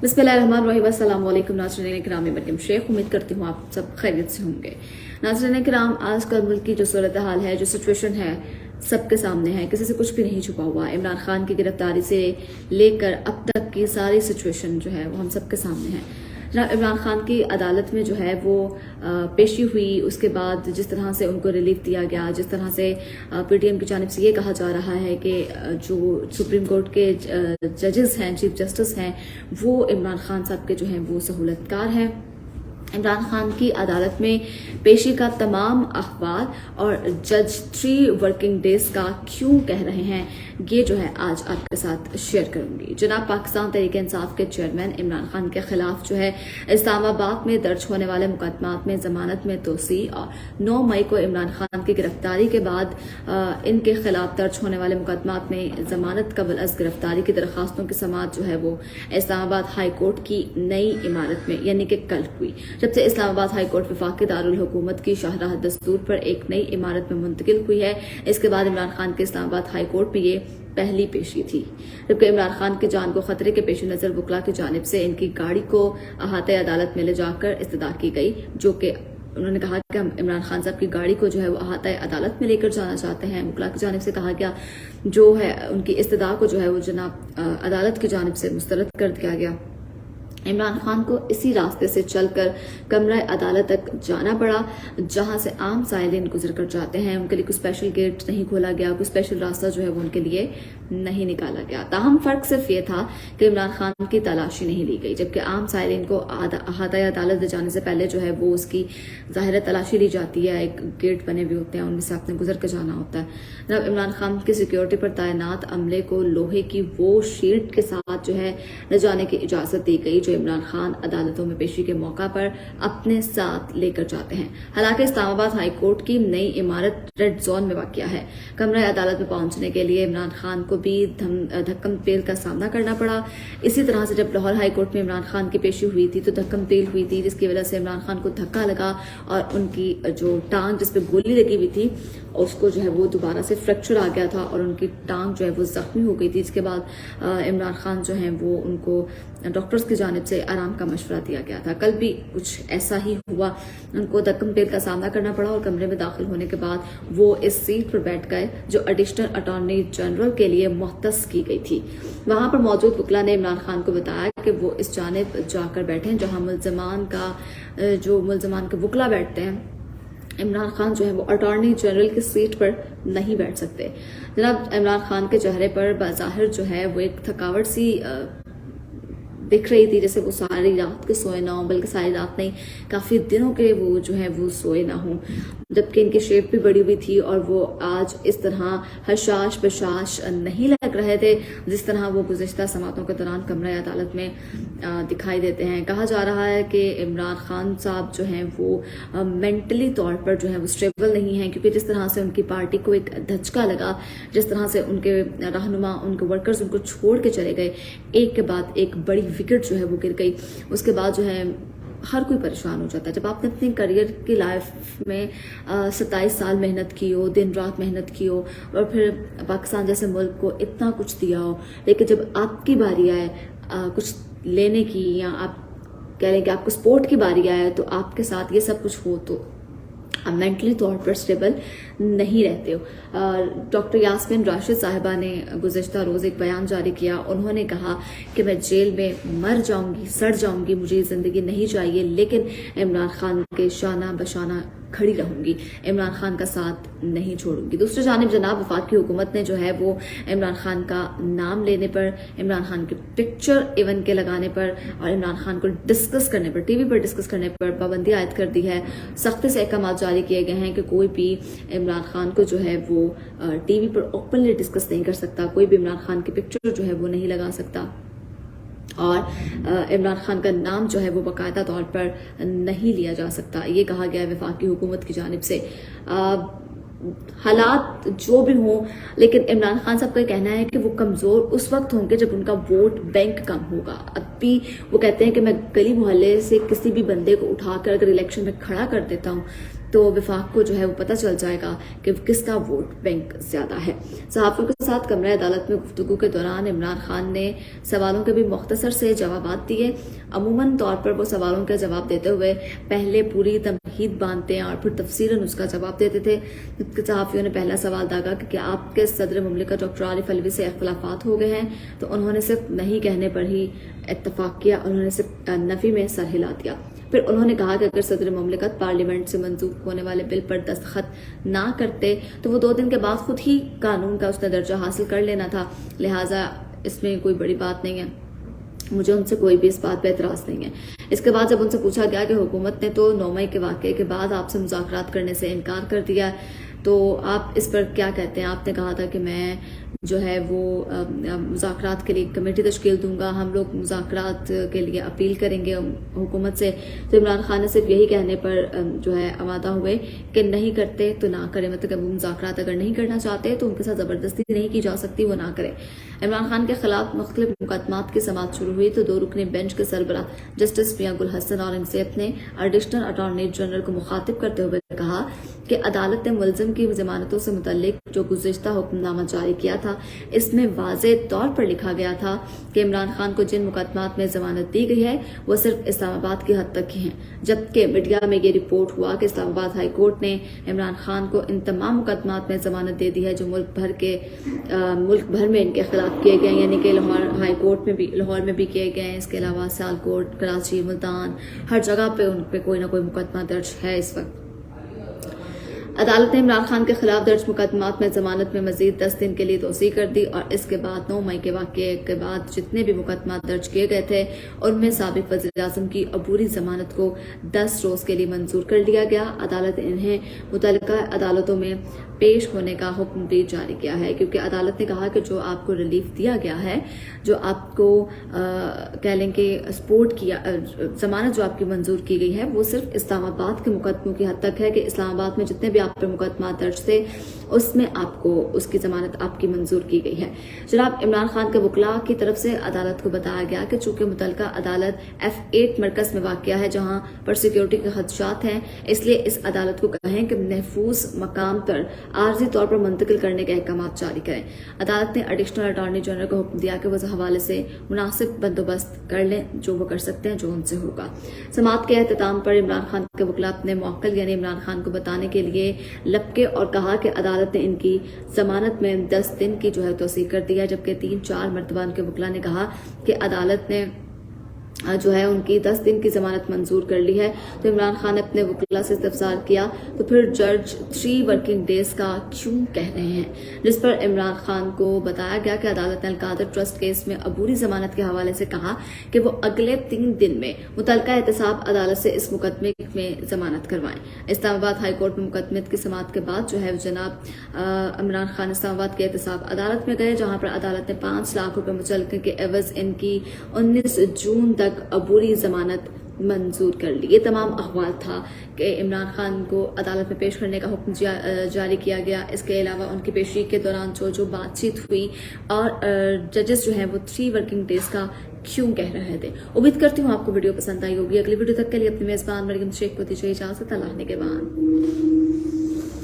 बिस्मिल्लाहिर्रहमानिर्रहीम। अस्सलाम वालेकुम नाज़रीन किराम, मैं मरियम शेख। उम्मीद करती हूँ आप सब खैरियत से होंगे। नाज़रीन किराम, आजकल मुल्क की जो सूरत हाल है, जो सिचुएशन है, सबके सामने है, किसी से कुछ भी नहीं छुपा हुआ। इमरान खान की गिरफ्तारी से लेकर अब तक की सारी सिचुएशन जो है वो हम सबके सामने है। इमरान खान की अदालत में जो है वो पेशी हुई, उसके बाद जिस तरह से उनको रिलीफ दिया गया, जिस तरह से पीटीएम की जानिब से ये कहा जा रहा है कि जो सुप्रीम कोर्ट के जजेस हैं, चीफ जस्टिस हैं, वो इमरान खान साहब के जो हैं वो सहूलतकार हैं। इमरान खान की अदालत में पेशी का तमाम अखबार और जज 3 वर्किंग डेज का क्यों कह रहे हैं, ये जो है आज आपके साथ शेयर करूंगी। जनाब पाकिस्तान तहरीक इंसाफ के चेयरमैन इमरान खान के खिलाफ जो है इस्लामाबाद में दर्ज होने वाले मुकदमात में जमानत में तोसी और 9 मई को इमरान खान की गिरफ्तारी के बाद इनके खिलाफ दर्ज होने वाले मुकदमात में जमानत कबल अज गिरफ्तारी की दरखास्तों की समाअत जो है वो इस्लामाबाद हाई कोर्ट की नई इमारत में यानी कि कल हुई। जब से इस्लामाबाद हाई कोर्ट वफाकी दारुल हुकूमत की शाहराह दस्तूर पर एक नई इमारत में मुंतकिल हुई है। इसके बाद इमरान खान के इस्लामाबाद हाई कोर्ट में ये पहली पेशी थी, जबकि इमरान खान की जान को खतरे के पेश नजर वकला की जानिब से इनकी गाड़ी को अहाते अदालत में ले जाकर इस्तदा की गई, जो कि उन्होंने कहा कि हम इमरान खान साहब की गाड़ी को जो है वो अहाता अदालत में लेकर जाना चाहते हैं। वकला की जानिब से कहा गया जो है उनकी इस्तदा को जो है वो जनाब अदालत की जानिब से मुस्तरद कर दिया गया। इमरान खान को इसी रास्ते से चलकर कमरा अदालत तक जाना पड़ा, जहां से आम साइलिन गुजर कर जाते हैं। उनके लिए कोई स्पेशल गेट नहीं खोला गया, कोई स्पेशल रास्ता जो है वो उनके लिए नहीं निकाला गया। ताहम फर्क सिर्फ ये था कि इमरान खान की तलाशी नहीं ली गई, जबकि आम साइलिन को अहाता अदालत जाने से पहले जो है वो उसकी ज़ाहिर तलाशी ली जाती है। एक गेट बने हुए होते हैं, उनमें से आपने गुजर कर जाना होता है। जब इमरान खान की सिक्योरिटी पर तैनात अमले को लोहे की वो शील्ड के साथ जो है न जाने की इजाजत दी गई जो इमरान खान अदालतों में पेशी के मौका पर अपने साथ लेकर जाते हैं। हालांकि इस्लामाबाद हाई कोर्ट की नई इमारत रेड जोन में वाक़या है। कमरा अदालत में पहुंचने के लिए इमरान खान को भी धक्कम तेल का सामना करना पड़ा। इसी तरह से जब लाहौर हाई कोर्ट में इमरान खान की पेशी हुई थी तो धक्कम तेल हुई थी, जिसकी वजह से इमरान खान को धक्का लगा और उनकी जो टांग जिस पे गोली लगी हुई थी उसको जो है वो दोबारा से फ्रैक्चर आ गया था और उनकी टांग जो है वो जख्मी हो गई थी। इसके बाद इमरान खान जो है वो उनको डॉक्टर्स की जानिब से आराम का मशवरा दिया गया था। कल भी कुछ ऐसा ही हुआ, उनको धक्कम तेल का सामना करना पड़ा और कमरे में दाखिल होने के बाद वो इस सीट पर बैठ गए जो एडिशनल अटॉर्नी जनरल के लिए मुख्तस की गई थी। वहां पर मौजूद वकला ने इमरान खान को बताया कि वो इस जानिब जाकर बैठे जहां मुल्जमान के वकला बैठते हैं। इमरान खान जो है वो अटॉर्नी जनरल की सीट पर नहीं बैठ सकते। जनाब इमरान खान के चेहरे पर बाज़ाहिर जो है वो एक थकावट सी दिख रही थी, जैसे वो सारी रात के सोए ना हो, बल्कि सारी रात नहीं, काफ़ी दिनों के वो जो है वो सोए ना हो। जबकि इनकी शेप भी बड़ी हुई थी और वो आज इस तरह हशाश बशाश नहीं लग रहे थे जिस तरह वो गुज़िश्ता समातों के दौरान कमरा अदालत में दिखाई देते हैं। कहा जा रहा है कि इमरान खान साहब जो हैं वो मेंटली तौर पर जो है वो स्टेबल नहीं है, क्योंकि जिस तरह से उनकी पार्टी को एक धचका लगा, जिस तरह से उनके रहनुमा, उनके वर्कर्स उनको छोड़ के चले गए, एक के बाद एक बड़ी विकेट जो है वो गिर गई। उसके बाद जो है हर कोई परेशान हो जाता है। जब आपने अपने करियर की लाइफ में 27 साल मेहनत की हो, दिन रात मेहनत की हो और फिर पाकिस्तान जैसे मुल्क को इतना कुछ दिया हो, लेकिन जब आपकी बारी आए कुछ लेने की, या आप कह लें कि आपको स्पोर्ट की बारी आए तो आपके साथ ये सब कुछ हो तो आप मेंटली तौर पर स्टेबल नहीं रहते हो। डॉक्टर यास्मीन राशिद साहिबा ने गुज़िश्ता रोज़ एक बयान जारी किया। उन्होंने कहा कि मैं जेल में मर जाऊंगी, सड़ जाऊंगी, मुझे ज़िंदगी नहीं चाहिए, लेकिन इमरान खान के शाना बशाना खड़ी रहूंगी, इमरान खान का साथ नहीं छोड़ूंगी। दूसरी जानिब जनाब वफाकी हुकूमत ने जो है वो इमरान खान का नाम लेने पर, इमरान खान की पिक्चर इवन के लगाने पर और इमरान खान को डिस्कस करने पर, टीवी पर डिस्कस करने पर पाबंदी आयद कर दी है। सख्ती से अहकाम जारी किए गए हैं कि कोई भी इमरान खान को जो है वो टीवी पर ओपनली डिस्कस नहीं कर सकता, कोई भी इमरान खान की पिक्चर जो है वो नहीं लगा सकता और इमरान खान का नाम जो है वो बाकायदा तौर पर नहीं लिया जा सकता। ये कहा गया है वफाकी हुकूमत की जानिब से। हालात जो भी हों, लेकिन इमरान खान साहब का कहना है कि वो कमज़ोर उस वक्त होंगे जब उनका वोट बैंक कम होगा। अब भी वो कहते हैं कि मैं गली मोहल्ले से किसी भी बंदे को उठाकर अगर इलेक्शन में खड़ा कर देता हूँ تو وفاق کو جو ہے وہ پتہ چل جائے گا کہ کس کا ووٹ بینک زیادہ ہے۔ صحافیوں کے ساتھ کمرہ عدالت میں گفتگو کے دوران عمران خان نے سوالوں کے بھی مختصر سے جوابات دیے۔ عموماً طور پر وہ سوالوں کا جواب دیتے ہوئے پہلے پوری تمہید باندھتے ہیں اور پھر تفصیلاً اس کا جواب دیتے تھے۔ صحافیوں نے پہلا سوال داغا کہ کیا آپ کے صدر مملکت ڈاکٹر عارف علوی سے اختلافات ہو گئے ہیں، تو انہوں نے صرف نہیں کہنے پر ہی اتفاق کیا، انہوں نے صرف نفی میں سر ہلا دیا۔ پھر انہوں نے کہا کہ اگر صدر مملکت پارلیمنٹ سے منظور ہونے والے بل پر دستخط نہ کرتے تو وہ 2 دن کے بعد خود ہی قانون کا اس نے درجہ حاصل کر لینا تھا، لہٰذا اس میں کوئی بڑی بات نہیں ہے، مجھے ان سے کوئی بھی اس بات پہ اعتراض نہیں ہے۔ اس کے بعد جب ان سے پوچھا گیا کہ حکومت نے تو 9 مئی کے واقعے کے بعد آپ سے مذاکرات کرنے سے انکار کر دیا، تو آپ اس پر کیا کہتے ہیں؟ آپ نے کہا تھا کہ میں جو ہے وہ مذاکرات کے لیے کمیٹی تشکیل دوں گا، ہم لوگ مذاکرات کے لیے اپیل کریں گے حکومت سے۔ تو عمران خان نے صرف یہی کہنے پر جو ہے آمادہ ہوئے کہ نہیں کرتے تو نہ کریں، مطلب کہ وہ مذاکرات اگر نہیں کرنا چاہتے تو ان کے ساتھ زبردستی نہیں کی جا سکتی، وہ نہ کریں۔ عمران خان کے خلاف مختلف مقدمات کی سماعت شروع ہوئی تو 2 رکنی بینچ کے سربراہ جسٹس میاں گل حسن اورنگزیب نے ایڈیشنل اٹارنی جنرل کو مخاطب کرتے ہوئے کہا کہ عدالت نے ملزم کی ضمانتوں سے متعلق جو گزشتہ حکم نامہ جاری کیا تھا اس میں واضح طور پر لکھا گیا تھا کہ عمران خان کو جن مقدمات میں ضمانت دی گئی ہے وہ صرف اسلام آباد کی حد تک ہی ہیں، جبکہ میڈیا میں یہ رپورٹ ہوا کہ اسلام آباد ہائی کورٹ نے عمران خان کو ان تمام مقدمات میں ضمانت دے دی ہے جو ملک بھر میں ان کے خلاف کیے گئے ہیں، یعنی کہ لاہور میں بھی کیے گئے ہیں، اس کے علاوہ سیالکوٹ، کراچی، ملتان، ہر جگہ پہ ان پہ کوئی نہ کوئی مقدمہ درج ہے اس وقت۔ عدالت نے عمران خان کے خلاف درج مقدمات میں ضمانت میں مزید 10 دن کے لیے توسیع کر دی اور اس کے بعد 9 مئی کے واقعے کے بعد جتنے بھی مقدمات درج کیے گئے تھے ان میں سابق وزیر اعظم کی عبوری ضمانت کو 10 روز کے لیے منظور کر لیا گیا۔ عدالت نے انہیں متعلقہ عدالتوں میں پیش ہونے کا حکم بھی جاری کیا ہے، کیونکہ عدالت نے کہا کہ جو آپ کو ریلیف دیا گیا ہے، جو آپ کو کہہ لیں کہ سپورٹ کیا، ضمانت جو آپ کی منظور کی گئی ہے وہ صرف اسلام آباد کے مقدموں کی حد تک ہے کہ اسلام آباد میں جتنے بھی آپ پر مقدمات درج تھے اس میں آپ کو اس کی ضمانت آپ کی منظور کی گئی ہے۔ جناب عمران خان کے وکلاء کی طرف سے عدالت کو بتایا گیا کہ چونکہ متعلقہ عدالت F8 مرکز میں واقع ہے جہاں پر سیکیورٹی کے خدشات ہیں، اس لیے اس عدالت کو کہیں کہ محفوظ مقام پر عارضی طور پر منتقل کرنے کے احکامات جاری کریں۔ عدالت نے ایڈیشنل اٹارنی جنرل کو حکم دیا کہ وہ اس حوالے سے مناسب بندوبست کر لیں، جو وہ کر سکتے ہیں، جو ان سے ہوگا۔ سماعت کے اختتام پر عمران خان کے وکلاء اپنے موکل یعنی عمران خان کو بتانے کے لیے لپکے اور کہا کہ عدالت نے ان کی ضمانت میں 10 دن کی جو ہے توسیع کر دیا، جبکہ 3-4 مرتبہ ان کے وکلاء نے کہا کہ عدالت نے جو ہے ان کی 10 دن کی ضمانت منظور کر لی ہے۔ تو عمران خان نے اپنے وکلاء سے استفسار کیا تو پھر جج 3 ورکنگ ڈیز کا کیوں کہہ رہے ہیں، جس پر عمران خان کو بتایا گیا کہ عدالت نے القادر ٹرسٹ کیس میں عبوری ضمانت کے حوالے سے کہا کہ وہ اگلے 3 دن میں متعلقہ احتساب عدالت سے اس مقدمے میں ضمانت کروائیں۔ اسلام آباد ہائی کورٹ میں مقدمے کی سماعت کے بعد جو ہے جناب عمران خان اسلام آباد کے احتساب عدالت میں گئے، جہاں پر عدالت نے 5 لاکھ روپے مچلقے کے عوض ان کی 19 جون تک عبوری ضمانت منظور کر لی۔ یہ تمام احوال تھا کہ عمران خان کو عدالت میں پیش کرنے کا حکم جاری کیا گیا۔ اس کے علاوہ ان کی پیشی کے دوران جو بات چیت ہوئی اور ججز جو ہیں وہ 3 ورکنگ ڈیز کا کیوں کہہ رہے تھے۔ امید کرتی ہوں آپ کو ویڈیو پسند آئی ہوگی۔ اگلی ویڈیو تک کے لیے اپنی میزبان مریم شیخ کو دیجیے اجازت۔ اللہ نے کے بعد